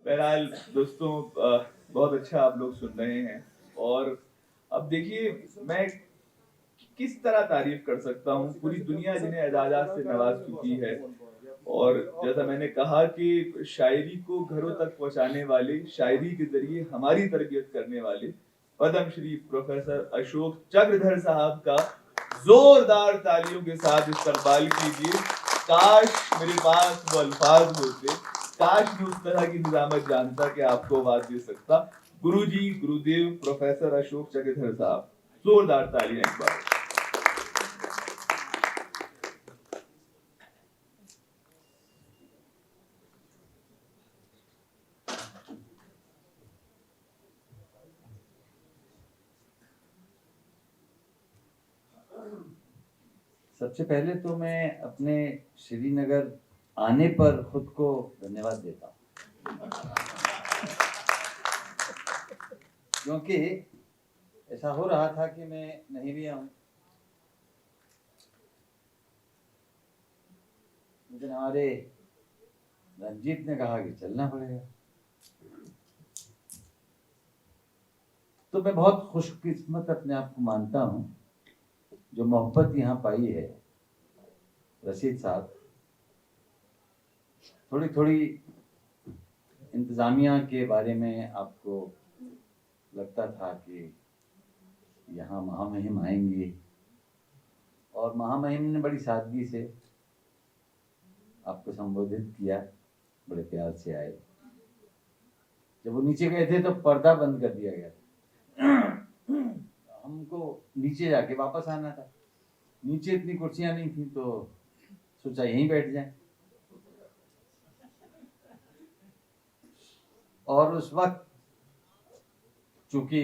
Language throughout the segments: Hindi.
बहरहाल दोस्तों, बहुत अच्छा आप लोग सुन रहे हैं। और अब देखिए, मैं किस तरह तारीफ कर सकता हूँ, पूरी दुनिया जिन्हें एजाज़ात से नवाज चुकी है। और जैसा मैंने कहा कि शायरी को घरों तक पहुँचाने वाले, शायरी के ज़रिए हमारी तरबियत करने वाले पद्म श्री प्रोफेसर अशोक चक्रधर साहब का जोरदार तालियों के साथ इस्तकबाल कीजिए। काश मेरे पास वो अल्फाज होते, काश मैं उस तरह की निजामत जानता कि आपको आवाज दे सकता। गुरुजी, गुरुदेव प्रोफेसर अशोक चक्रधर साहब, जोरदार तालियां एक बार। सबसे पहले तो मैं अपने श्रीनगर आने पर खुद को धन्यवाद देता हूँ, क्योंकि ऐसा हो रहा था कि मैं नहीं भी आऊँ, लेकिन हमारे रंजीत ने कहा कि चलना पड़ेगा। तो मैं बहुत खुशकिस्मत अपने आप को मानता हूँ जो मोहब्बत यहाँ पाई है। रशीद साहब, थोड़ी थोड़ी इंतज़ामिया के बारे में आपको लगता था कि यहाँ महामहिम आएंगे, और महामहिम ने बड़ी सादगी से आपको संबोधित किया, बड़े प्यार से आए। जब वो नीचे गए थे तो पर्दा बंद कर दिया गया था, हमको नीचे जाके वापस आना था। नीचे इतनी कुर्सियां नहीं थी तो सोचा यहीं बैठ जाएं। और उस वक्त चूंकि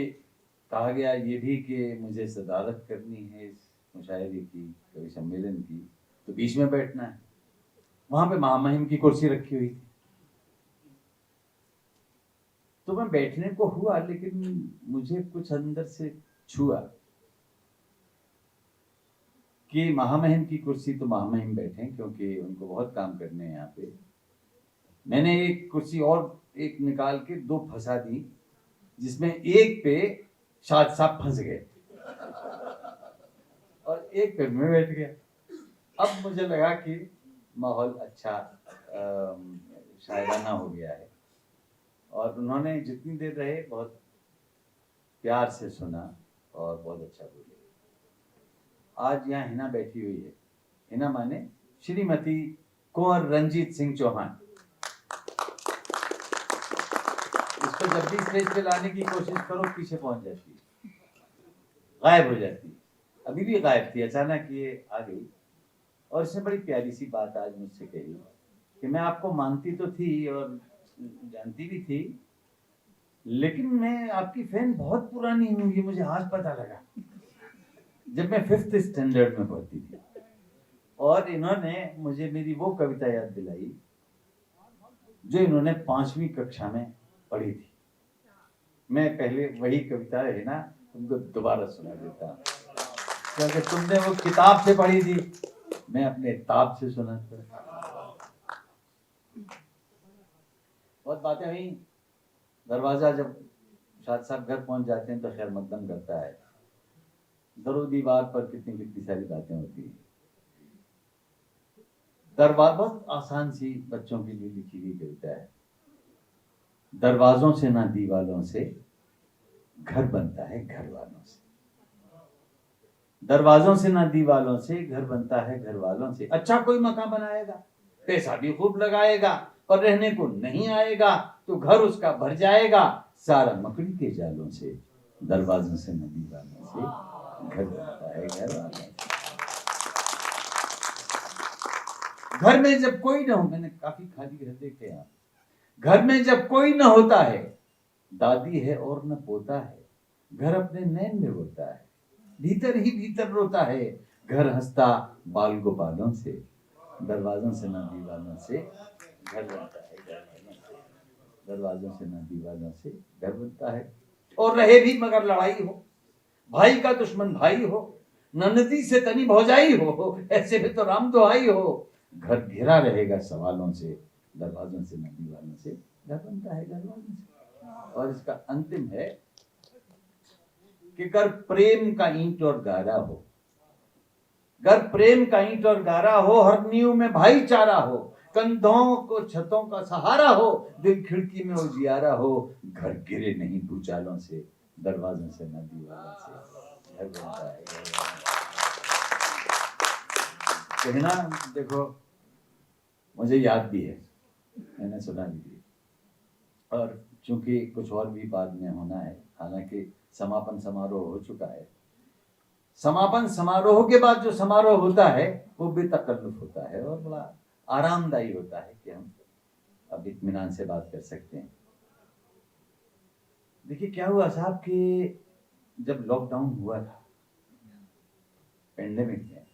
कहा गया ये भी कि मुझे सदारत करनी है इस मुशायरे की, कवि सम्मेलन की, तो बीच में बैठना है। वहां पे महामहिम की कुर्सी रखी हुई थी, तो मैं बैठने को हुआ, लेकिन मुझे कुछ अंदर से छुआ कि महामहिम की कुर्सी तो महामहिम बैठे, क्योंकि उनको बहुत काम करने हैं यहाँ पे। मैंने एक कुर्सी और एक निकाल के दो फंसा दी, जिसमें एक पे शाद साहब फंस गए और एक पे मैं बैठ गया। अब मुझे लगा कि माहौल अच्छा शायराना हो गया है, और उन्होंने जितनी देर रहे बहुत प्यार से सुना और बहुत अच्छा बोले। आज यहाँ हिना बैठी हुई है, हिना माने श्रीमती कुंवर रंजीत सिंह चौहान। इसको जब भी स्टेज पे लाने की कोशिश करो पीछे पहुंच जाती है, गायब हो जाती है। अभी भी गायब थी, अचानक ये आ गई। और इसने बड़ी प्यारी सी बात आज मुझसे कही कि मैं आपको मानती तो थी और जानती भी थी, लेकिन मैं आपकी फैन बहुत पुरानी हूँ, ये मुझे आज पता लगा जब मैं 5th स्टैंडर्ड में पढ़ती थी। और इन्होंने मुझे मेरी वो कविता याद दिलाई जो इन्होंने 5वीं कक्षा में पढ़ी थी। मैं पहले वही कविता है ना तुमको दोबारा सुना देता हूँ, क्योंकि तुमने वो किताब से पढ़ी थी, मैं अपने ताब से सुना था। बहुत बातें हुई। दरवाजा जब शाद साहब घर पहुंच जाते हैं तो खैर मकदम करता है, दरो दीवार पर कितनी कितनी सारी बातें होती हैं। दरवाजा बहुत आसान सी बच्चों के लिए लिखी गई कविता है। दरवाजों से ना दीवालों से घर बनता है घर वालों से, दरवाजों से ना दीवालों से घर बनता है घर वालों से। अच्छा कोई मकान बनाएगा, पैसा भी खूब लगाएगा, और रहने को नहीं आएगा तो घर उसका भर जाएगा सारा मकड़ी के जालों से। दरवाजों से ना दीवालों से घर बनता है घर वालों से। घर में जब कोई ना हो, मैंने काफी खाली घर देखे हैं, घर में जब कोई ना होता है, दादी है और न पोता है, घर अपने नैन में होता है, भीतर ही भीतर रोता है, घर हंसता बाल गोपालों से। दरवाजों से ना दीवालों से घर बनता है घर वालों से, दरवाजों से ना दीवालों से घर बनता है। और रहे भी मगर लड़ाई हो, भाई का दुश्मन भाई हो, ननदी से तनी भौजाई हो, ऐसे में तो राम दुहाई हो। घर घिरा रहेगा सवालों से, दरवाजों से ना दीवालों से घर बनता है घर वालों से। और इसका अंतिम है कि अगर प्रेम का ईंट और गारा हो, अगर प्रेम का ईंट और गारा हो, हर नींव में भाईचारा हो, कंधों को छतों का सहारा हो, दिल खिड़की में उजियारा हो, घर गिरे नहीं भूचालों से, दरवाजों से न दीवारों से, घर बनता है घर बनता है। कहना देखो मुझे याद भी है, मैंने सुना भी है, और चूंकि कुछ और भी बाद में होना है, हालांकि समापन समारोह हो चुका है, समापन समारोह के बाद जो समारोह होता है वो बेतकल्लुफ होता है और बड़ा आरामदायी होता है कि हम अब इत्मीनान से बात कर सकते हैं। देखिए क्या हुआ साहब कि जब लॉकडाउन हुआ था, पेंडेमिक में,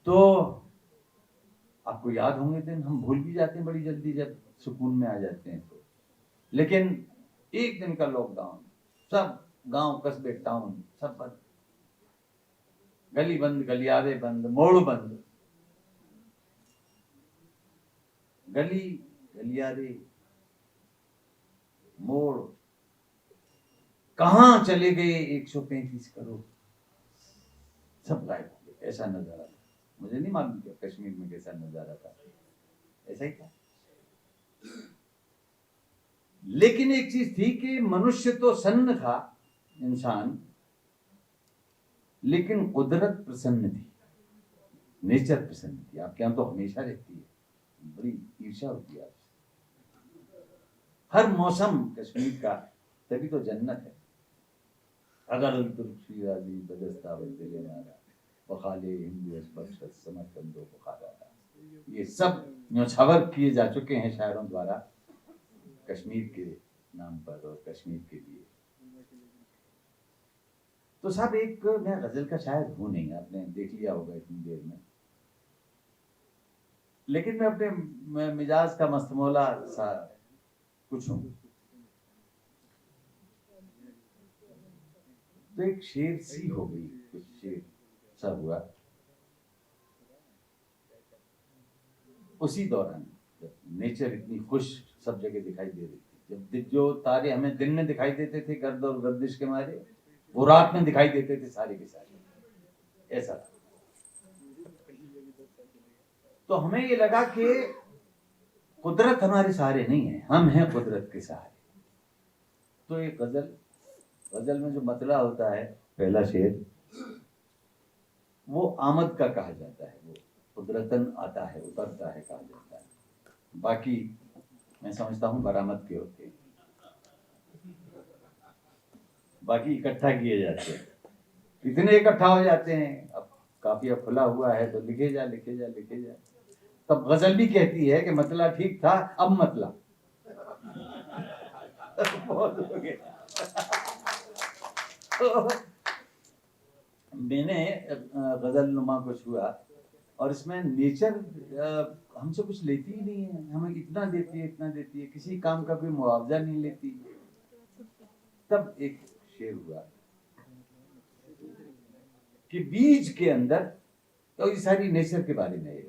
तो आपको याद होंगे दिन, हम भूल भी जाते हैं बड़ी जल्दी जब सुकून में आ जाते हैं तो। लेकिन एक दिन का लॉकडाउन, सब गांव कस्बे टाउन सब बंद, गली बंद, गलियारे बंद, मोड़ बंद, गली गलियारे मोड़ कहां चले गए 135 करोड़, सब गायब हो गए। ऐसा नजारा था, मुझे नहीं मालूम क्या कश्मीर में कैसा नजारा था, ऐसा ही था। लेकिन एक चीज थी कि मनुष्य तो सन्न था, इंसान, लेकिन कुदरत प्रसन्न थी, नेचर प्रसन्न थी। आपके यहाँ तो हमेशा रहती है, बड़ी ईर्ष्या होती है आपसे। हर मौसम कश्मीर का, तभी तो जन्नत है। अगर तुर्की बदस्ता बदले मारा बखाले हिंदू बख्शत समर्थन दो बुखारा, ये सब न्यौछावर किए जा चुके हैं शायरों द्वारा कश्मीर के नाम पर और कश्मीर के लिए। तो साहब एक, मैं गजल का शायर हूं नहीं, आपने देख लिया होगा इतनी देर में, लेकिन मैं अपने मिजाज का मस्तमौला सा कुछ हूं। तो एक शेर सी हो गई, कुछ शेर सा हुआ उसी दौरान जब नेचर इतनी खुश सब जगह दिखाई दे रही थी, जब जो तारे हमें दिन में दिखाई देते थे गर्द और गर्दिश के मारे, वो रात में दिखाई देते थे सारे के सारे, ऐसा था। तो हमें ये लगा कि कुदरत हमारे सहारे नहीं है, हम हैं कुदरत के सहारे। तो एक गजल में जो मतला होता है, पहला शेर, वो आमद का कहा जाता है, वो कुदरतन आता है, उतरता है कहा जाता है। बाकी मैं समझता हूँ बरामद के होते हैं, बाकी इकट्ठा किए जाते हैं। इतने इकट्ठा हो जाते हैं, अब काफिया खुला हुआ है तो लिखे जा लिखे जा लिखे जा। तब गजल भी कहती है कि मतला ठीक था, अब मतला बहुत हो गया। तो मैंने गजल नुमा कुछ हुआ, और इसमें नेचर हमसे कुछ लेती ही नहीं है, हमें इतना देती है इतना देती है, किसी काम का कोई मुआवजा नहीं लेती। तब एक शेर हुआ कि बीज के अंदर, तो ये सारी नेचर के बारे में,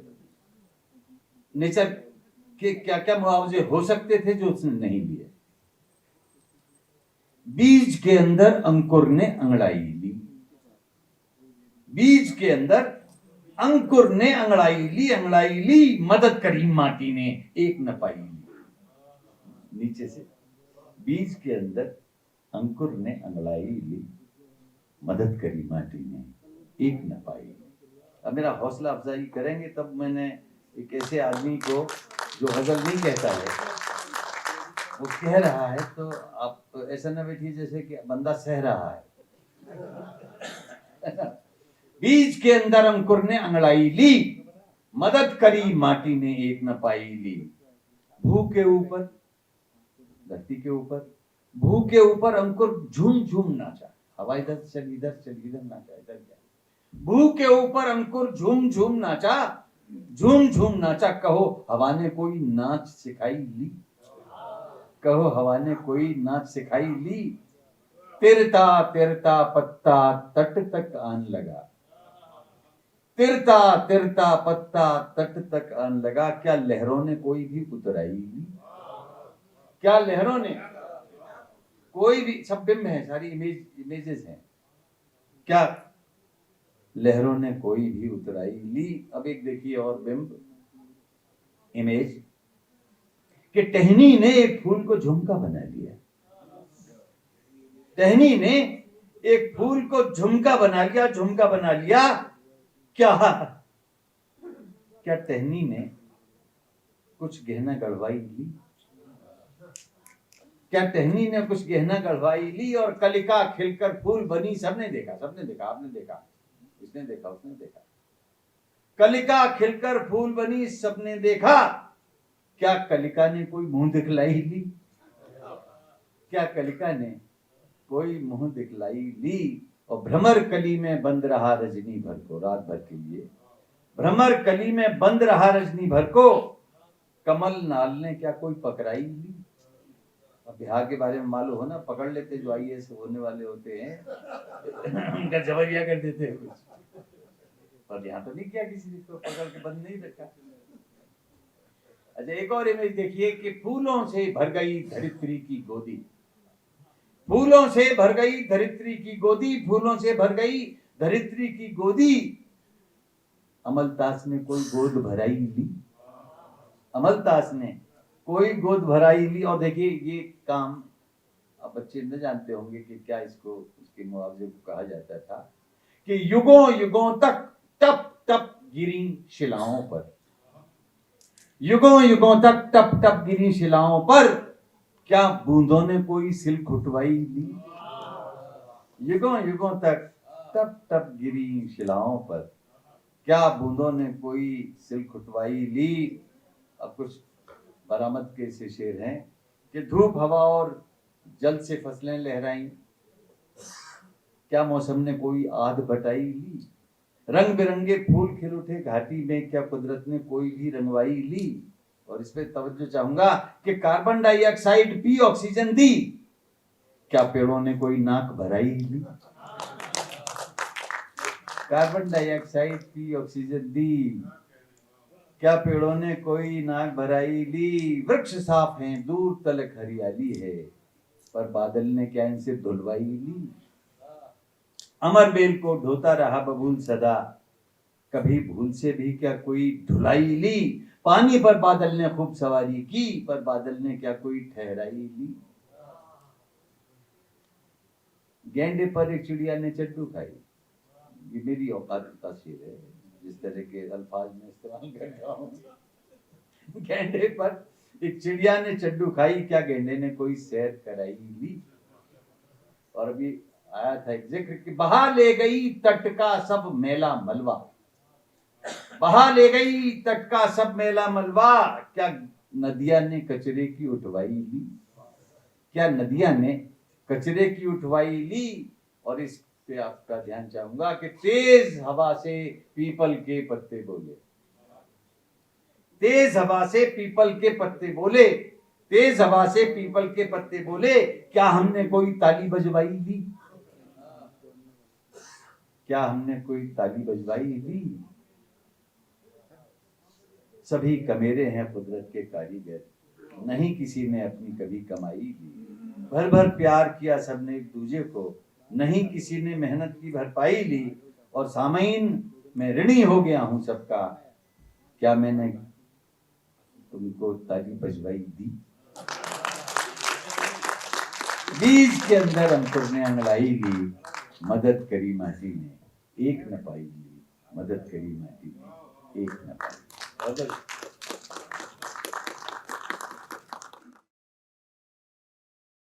नेचर के क्या क्या मुआवजे हो सकते थे जो उसने नहीं लिए। बीज के अंदर अंकुर ने अंगड़ाई ली, बीज के अंदर अंकुर ने अंगड़ाई ली, मदद करी माटी ने एक न पाई ली। नीचे से, बीज के अंदर अंकुर ने अंगड़ाई ली, मदद करी माटी ने एक न पाई। अब मेरा हौसला अफजाई करेंगे तब मैंने एक ऐसे आदमी को जो गजल नहीं कहता है वो कह रहा है, तो आप ऐसा न बैठिए जैसे कि बंदा सह रहा है। बीज के अंदर अंकुर ने अंगड़ाई ली, मदद करी माटी ने एक न पाई ली। भू के ऊपर, धरती के ऊपर, भू के ऊपर अंकुर झूम झूम नाचा, हवा इधर चल इधर नाचा, इधर क्या। भू के ऊपर अंकुर झूम झूम नाचा, झूम झूम नाचा, कहो हवा ने कोई नाच सिखाई ली, कहो हवा ने कोई नाच सिखाई ली। तिरता तिरता पत्ता तट तक आन लगा, तिरता तिरता पत्ता तट तक आन लगा, क्या लहरों ने कोई भी उतराई ली। क्या लहरों ने कोई भी, सब बिंब है, सारी इमेजेस हैं, क्या लहरों ने कोई भी उतराई ली। अब एक देखिए और बिंब इमेज कि टहनी ने एक फूल को झुमका बना लिया। टहनी ने एक फूल को झुमका बना लिया, झुमका बना लिया। क्या क्या टहनी ने कुछ गहना गढ़वाई ली? क्या टहनी ने कुछ गहना गढ़वाई ली और कलिका खिलकर फूल बनी? सबने देखा, सबने देखा, आपने देखा, इसने देखा, उसने देखा। कलिका खिलकर फूल बनी, सबने देखा। क्या कलिका ने कोई मुंह दिखलाई ली? क्या कलिका ने कोई मुंह दिखलाई ली? और भ्रमर कली में बंद रहा रजनी भर को, रात भर के लिए भ्रमर कली में बंद रहा रजनी भर को, कमल नाल ने क्या कोई पकड़ाई ली? अब बिहार के बारे में मालूम हो ना, पकड़ लेते जो IAS होने वाले होते हैं उनका जबरिया कर देते हैं कुछ, पर यहाँ तो नहीं किया किसी ने, तो पकड़ के बंद नहीं रखा। अच्छा, एक और इमेज देखिए कि फूलों से भर गई धरित्री की गोदी। फूलों से भर गई धरित्री की गोदी, फूलों से भर गई धरित्री की गोदी। अमलतास ने कोई गोद भराई ली? अमलतास ने कोई गोद भराई ली। और देखिए ये काम अब बच्चे न जानते होंगे कि क्या इसको, उसके मुआवजे को कहा जाता था कि युगों युगों तक टप टप गिरी शिलाओं पर, युगों युगों तक टप टप गिरी शिलाओं पर, क्या बूंदों ने कोई सिल्क उठवाई ली? युगों युगों तक टप टप गिरी शिलाओं पर, क्या बूंदों ने कोई सिल्क उठवाई ली? अब कुछ बरामद के से शेर हैं कि धूप हवा और जल से फसलें लहराई, क्या मौसम ने कोई आध बटाई ली? रंग बिरंगे फूल खिल उठे घाटी में, क्या कुदरत ने कोई भी रंगवाई ली? और इस पे तवज्जो चाहूंगा कि कार्बन डाइऑक्साइड पी ऑक्सीजन दी, क्या पेड़ों ने कोई नाक भराई ली? कार्बन डाइऑक्साइड पी ऑक्सीजन दी, क्या पेड़ों ने कोई नाक भराई ली? वृक्ष साफ हैं, दूर तलक हरियाली है, पर बादल ने क्या इनसे धुलवाई ली? अमर बेल को ढोता रहा बबूल सदा, कभी भूल से भी क्या कोई धुलाई ली? पानी पर बादल ने खूब सवारी की, पर बादल ने क्या कोई ठहराई ली? गेंडे पर एक चिड़िया ने चड्डू खाई। ये मेरी औकात का शेर है, जिस तरह के अल्फाज में इस्तेमाल करता हूँ। गेंडे पर एक चिड़िया ने चड्डू खाई, क्या गेंडे ने कोई सैर कराई ली? और अभी आया था एक जिक्र कि बहा ले गई तट का सब मेला मलबा, बहा ले गई तट का सब मेला मलबा, क्या नदियां ने कचरे की उठवाई ली? क्या नदियां ने कचरे की उठवाई ली? और इस पे आपका ध्यान चाहूंगा कि तेज हवा से पीपल के पत्ते बोले, तेज हवा से पीपल के पत्ते बोले, तेज हवा से पीपल के पत्ते बोले, क्या हमने कोई ताली बजवाई ली? क्या हमने कोई ताली बजवाई ली? सभी कमेरे हैं कुदरत के कारीगर, नहीं किसी ने अपनी कभी कमाई ली। भर भर प्यार किया सबने एक दूजे को, नहीं किसी ने मेहनत की भरपाई ली। और सामईन मैं ऋणी हो गया हूं सबका, क्या मैंने तुमको ताली बजवाई दी? बीज के अंदर अंकुर ने अंगड़ाई ली, मदद करी माटी ने एक न पाई ली, मदद करी माटी ने एक न पाई।